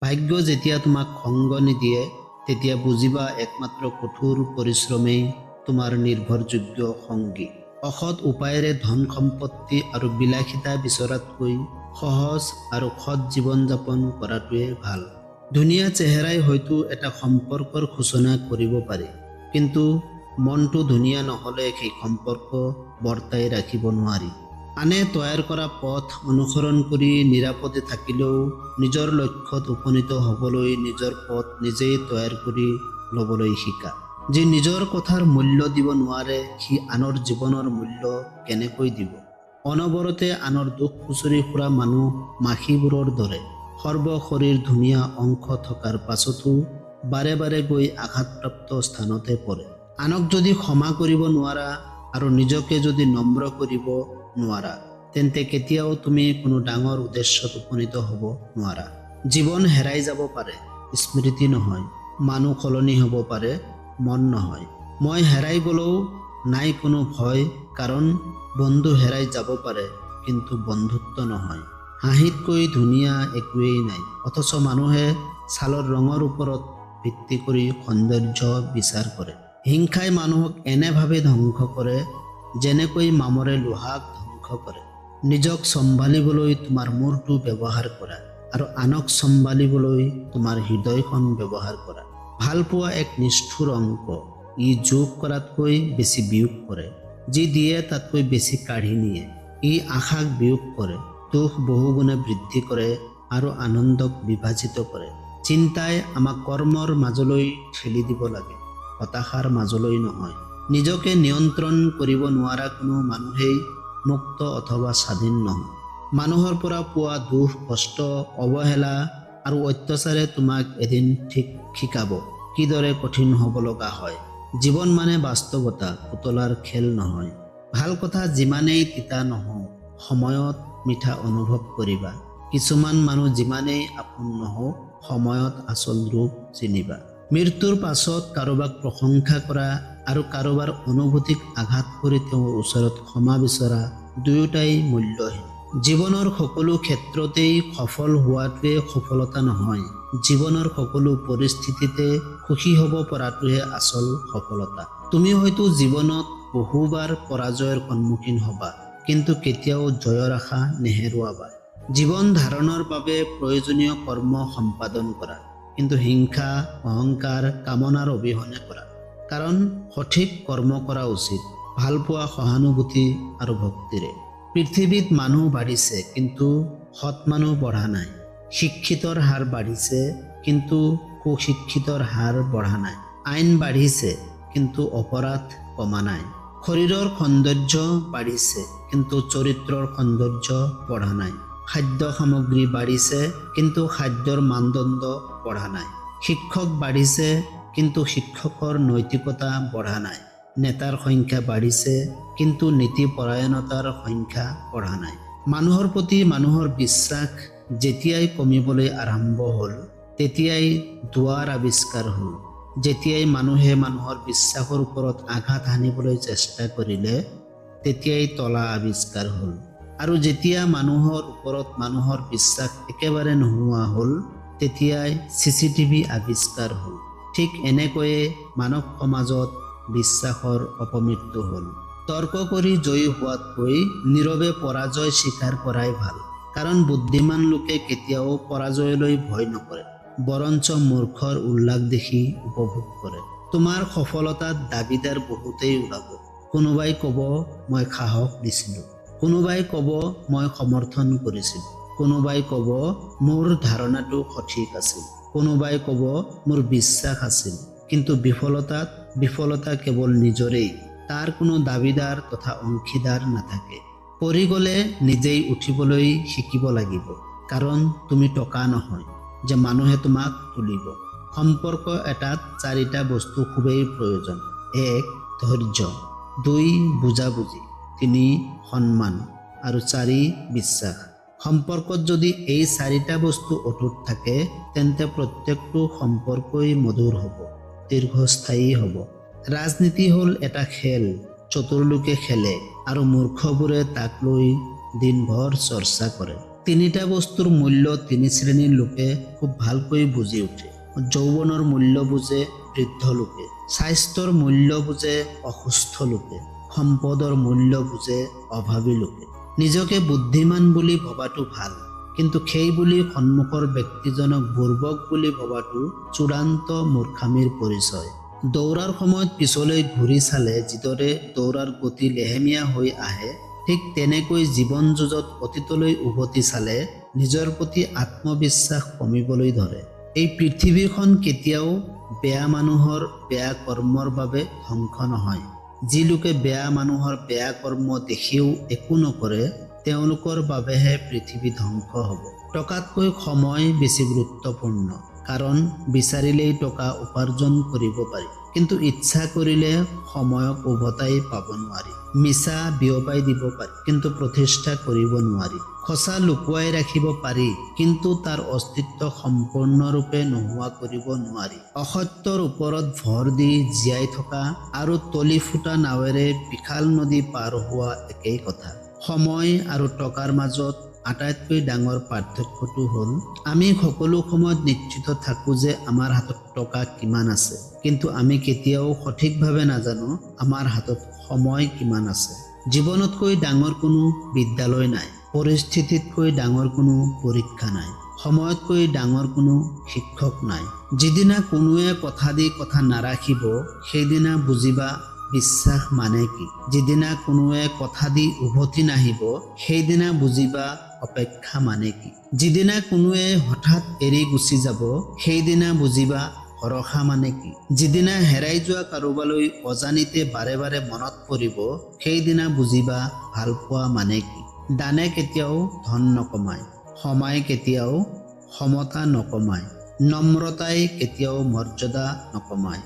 ভাগ্য যেতিয়া তোমাক সংগ নিদিয়ে তেতিয়া বুজিবা একমাত্ৰ কঠোৰ পৰিশ্ৰমেই তোমাৰ নিৰ্ভৰযোগ্য সংগী। অসৎ উপায়েৰে ধন সম্পত্তি আৰু বিলাসিতা বিচৰাতকৈ সহজ আৰু সৎ জীৱন যাপন কৰাটোৱে ভাল। ধুনীয়া চেহেৰাই হয়তো এটা সম্পৰ্কৰ সূচনা কৰিব পাৰে, কিন্তু মনটো ধুনীয়া নহ'লে সেই সম্পৰ্ক বৰ্তাই ৰাখিব নোৱাৰি। আনে তৈয়াৰ কৰা পথ অনুসৰণ কৰি নিৰাপদে থাকিলেও নিজৰ লক্ষ্যত উপনীত হ'বলৈ নিজৰ পথ নিজেই তৈয়াৰ কৰি ল'বলৈ শিকা। যি নিজৰ কথাৰ মূল্য দিব নোৱাৰে সি আনৰ জীৱনৰ মূল্য কেনেকৈ দিব? অনবৰতে আনৰ দুখ খুচৰি ফুৰা মানুহ মাখিবোৰৰ দৰে। সৰ্ব শৰীৰ ধুনীয়া অংশ থকাৰ পাছতো বাৰে বাৰে গৈ আঘাতপ্ৰাপ্ত স্থানতে পৰে। আনক যদি ক্ষমা কৰিব নোৱাৰা আৰু নিজকে যদি নম্ৰ কৰিব নোৱাৰা, তেন্তে কেতিয়াও তুমি কোনো ডাঙৰ উদ্দেশ্যত উপনীত হ'ব নোৱাৰা। জীৱন হেৰাই যাব পাৰে, স্মৃতি নহয়। মানুহ সলনি হ'ব পাৰে, মন নহয়। মই হেৰাই গ'লেও নাই কোনো ভয়, কাৰণ বন্ধু হেৰাই যাব পাৰে, কিন্তু বন্ধুত্ব নহয়। হাঁহিতকৈ ধুনীয়া একোৱেই নাই, অথচ মানুহে ছালৰ ৰঙৰ ওপৰত ভিত্তি কৰি সৌন্দৰ্য বিচাৰ কৰে। হিংসাই মানুহক এনেভাৱে ধ্বংস কৰে যেনেকৈ মামৰে লোহাক ধ্বংস কৰে। নিজক চম্ভালিবলৈ তোমাৰ মূৰটো ব্যৱহাৰ কৰা আৰু আনক চম্ভালিবলৈ তোমাৰ হৃদয়খন ব্যৱহাৰ কৰা। ভাল পোৱা এক নিষ্ঠুৰ অংক, ই যোগ কৰাতকৈ বেছি বিয়োগ কৰে। যি দিয়ে তাতকৈ বেছি কাঢ়ি নিয়ে। ই আশাক বিয়োগ কৰে, দুখ বহুগুণে বৃদ্ধি কৰে আৰু আনন্দক বিভাজিত কৰে। চিন্তাই আমাক কৰ্মৰ মাজলৈ ঠেলি দিব লাগে, হতাশাৰ মাজলৈ নহয়। নিজকে নিয়ন্ত্ৰণ কৰিব নোৱাৰা কোনো মানুহেই মুক্ত অথবা স্বাধীন নহয়। মানুহৰ পৰা পোৱা দুখ, কষ্ট, অৱহেলা আৰু অত্যাচাৰে তোমাক এদিন ঠিক শিকাব কিদৰে কঠিন হ'ব লগা হয়। জীৱন মানে বাস্তৱতা, পুতলাৰ খেল নহয়। ভাল কথা যিমানেই তিতা নহওক, সময়ত মিঠা অনুভৱ কৰিবা। কিছুমান মানুহ যিমানেই আপোন নহওক, সময়ত আচল ৰূপ চিনিবা। মৃত্যুৰ পাছত কাৰোবাক প্ৰশংসা কৰা আৰু কাৰোবাৰ অনুভূতিক আঘাত কৰি তেওঁৰ ওচৰত ক্ষমা বিচৰা, দুয়োটাই মূল্যহীন। জীৱনৰ সকলো ক্ষেত্ৰতেই সফল হোৱাটোৱে সফলতা নহয়। জীৱনৰ সকলো পৰিস্থিতিতে সুখী হ'ব পৰাটোহে আচল সফলতা। তুমি হয়তো জীৱনত বহুবাৰ পৰাজয়ৰ সন্মুখীন হ'বা, কিন্তু কেতিয়াও জয়ৰ আশা নেহেৰুৱাবা। জীৱন ধাৰণৰ বাবে প্ৰয়োজনীয় কৰ্ম সম্পাদন কৰা, কিন্তু হিংসা, অহংকাৰ, কামনাৰ অবিহনে কৰা। কাৰণ সঠিক কৰ্ম কৰা উচিত, ভালপোৱা, সহানুভূতি আৰু ভক্তিৰে। পৃথিৱীত মানুহ বাঢ়িছে, কিন্তু সৎ মানুহ বঢ়া নাই। শিক্ষিতৰ হাৰ বাঢ়িছে, কিন্তু সুশিক্ষিতৰ হাৰ বঢ়া নাই। আইন বাঢ়িছে, কিন্তু অপৰাধ কমা নাই। শৰীৰৰ সৌন্দৰ্য বাঢ়িছে, কিন্তু চৰিত্ৰৰ সৌন্দৰ্য বঢ়া নাই। খাদ্য সামগ্ৰী বাঢ়িছে, কিন্তু খাদ্যৰ মানদণ্ড বঢ়া নাই। শিক্ষক বাঢ়িছে, কিন্তু শিক্ষকৰ নৈতিকতা বঢ়া নাই। নেতাৰ সংখ্যা বাঢ়িছে, কিন্তু নীতিপৰায়ণতাৰ সংখ্যা বঢ়া নাই। মানুহৰ প্ৰতি মানুহৰ বিশ্বাস যেতিয়াই কমিবলৈ আৰম্ভ হ'ল, তেতিয়াই দুৱাৰ আৱিষ্কাৰ হ'ল। যেতিয়াই মানুহে মানুহৰ বিশ্বাসৰ ওপৰত আঘাত হানিবলৈ চেষ্টা কৰিলে, তেতিয়াই তলা আৱিষ্কাৰ হ'ল। আৰু যেতিয়া মানুহৰ ওপৰত মানুহৰ বিশ্বাস একেবাৰে নোহোৱা হ'ল, তেতিয়াই CCTV আৱিষ্কাৰ হ'ল। ঠিক এনেকৈয়ে মানৱ সমাজত বিশ্বাসৰ অপমৃত্যু হ'ল। তৰ্ক কৰি জয়ী হোৱাতকৈ নীৰৱে পৰাজয় স্বীকাৰ কৰাই ভাল। কাৰণ বুদ্ধিমান লোকে কেতিয়াও পৰাজয়লৈ ভয় নকৰে, বৰঞ্চ মূৰ্খৰ উল্লাস দেখি উপভোগ কৰে। তোমাৰ সফলতাত দাবীদাৰ বহুতেই ওলাব। কোনোবাই ক'ব মই সাহস দিছিলোঁ, কোনোবাই ক'ব মই সমৰ্থন কৰিছিলোঁ, কোনোবাই ক'ব মোৰ ধাৰণাটো সঠিক আছিল, কোনোবাই ক'ব মোৰ বিশ্বাস আছিল। কিন্তু বিফলতা কেৱল নিজৰেই, তাৰ কোনো দাবীদাৰ তথা অংশীদাৰ নাথাকে। পৰি গ'লে নিজেই উঠিবলৈ শিকিব লাগিব, কাৰণ তুমি টকা নহয় যে মানুহে তোমাক তুলিব। সম্পৰ্ক এটাত 4টা বস্তু খুবেই প্ৰয়োজন। 1. ধৈৰ্য, 2. বুজাবুজি, 3. সন্মান আৰু 4. বিশ্বাস। সম্পৰ্কত যদি এই 4টা বস্তু অটুট থাকে, তেন্তে প্ৰত্যেকটো সম্পৰ্কই মধুৰ হ'ব, দীৰ্ঘস্থায়ী হ'ব। ৰাজনীতি হ'ল এটা খেল, চতুৰ লোকে খেলে আৰু মূৰ্খবোৰে তাক লৈ দিনভৰ চৰ্চা কৰে। তিনিটা বস্তুৰ মূল্য তিনি শ্ৰেণীৰ লোকে খুব ভালকৈ বুজি উঠে। যৌৱনৰ মূল্য বুজে বৃদ্ধ লোকে, স্বাস্থ্যৰ মূল্য বুজে অসুস্থ লোকে, সম্পদৰ মূল্য বুজে অভাৱী লোকে। নিজকে বুদ্ধিমান বুলি ভবাটো ভাল, কিন্তু সেই বুলি সন্মুখৰ ব্যক্তিজনক বুৰ্বক বুলি ভবাটো চূড়ান্ত মূৰ্খামিৰ পৰিচয়। দৌৰাৰ সময়ত পিছলৈ ঘূৰি চালে যিদৰে দৌৰাৰ গতি লেহেমীয়া হৈ আহে, ঠিক তেনেকৈ জীৱন যুঁজত অতীতলৈ উভতি চালে নিজৰ প্ৰতি আত্মবিশ্বাস কমিবলৈ ধৰে। এই পৃথিৱীখন কেতিয়াও বেয়া মানুহৰ বেয়া কৰ্মৰ বাবে ধ্বংস নহয়। যি লোকে বেয়া মানুহৰ বেয়া কৰ্ম দেখিও একো নকৰে, তেওঁলোকৰ বাবেহে পৃথিৱী ধ্বংস হ'ব। টকাতকৈ সময় বেছি গুৰুত্বপূৰ্ণ, কাৰণ বিচাৰিলেই টকা উপাৰ্জন কৰিব পাৰি, কিন্তু ইচ্ছা কৰিলে সময়ক উভতাই পাব নোৱাৰি। মিছা বিয়পাই দিব পাৰি, কিন্তু প্ৰতিষ্ঠা কৰিব নোৱাৰি। সঁচা লুকুৱাই ৰাখিব পাৰি, কিন্তু তাৰ অস্তিত্ব সম্পূৰ্ণৰূপে নোহোৱা কৰিব নোৱাৰি। অসত্যৰ ওপৰত ভৰ দি জীয়াই থকা আৰু তলি ফুটা নাৱেৰে বিশাল নদী পাৰ হোৱা একেই কথা। সময় আৰু টকাৰ মাজত আটাইতকৈ ডাঙৰ পাৰ্থক্যটো হ'ল আমি সকলো সময়ত নিশ্চিত থাকোঁ যে আমাৰ হাতত টকা কিমান আছে, কিন্তু আমি কেতিয়াও সঠিকভাৱে নাজানো আমাৰ হাতত সময় কিমান আছে। জীৱনতকৈ ডাঙৰ কোনো বিদ্যালয় নাই, পৰিস্থিতিতকৈ ডাঙৰ কোনো পৰীক্ষা নাই, সময়তকৈ ডাঙৰ কোনো শিক্ষক নাই। যিদিনা কোনোৱে কথা দি কথা নাৰাখিব, সেইদিনা বুজিবা বিশ্বাস মানে কি। যিদিনা কোনোৱে কথা দি উভতি নাহিব, সেইদিনা বুজিবা অপেক্ষা মানে কি। যিদিনা কোনোৱে হঠাৎ এৰি গুচি যাব, সেইদিনা বুজিবা ভৰসা মানে কি। যিদিনা হেৰাই যোৱা কাৰোবালৈ অজানিতে বাৰে বাৰে মনত পৰিব, সেইদিনা বুজিবা ভালপোৱা মানে কি। দানে কেতিয়াও ধন নকমায়, ক্ষমাই কেতিয়াও সমতা নকমায়, নম্ৰতাই কেতিয়াও মৰ্যাদা নকমায়।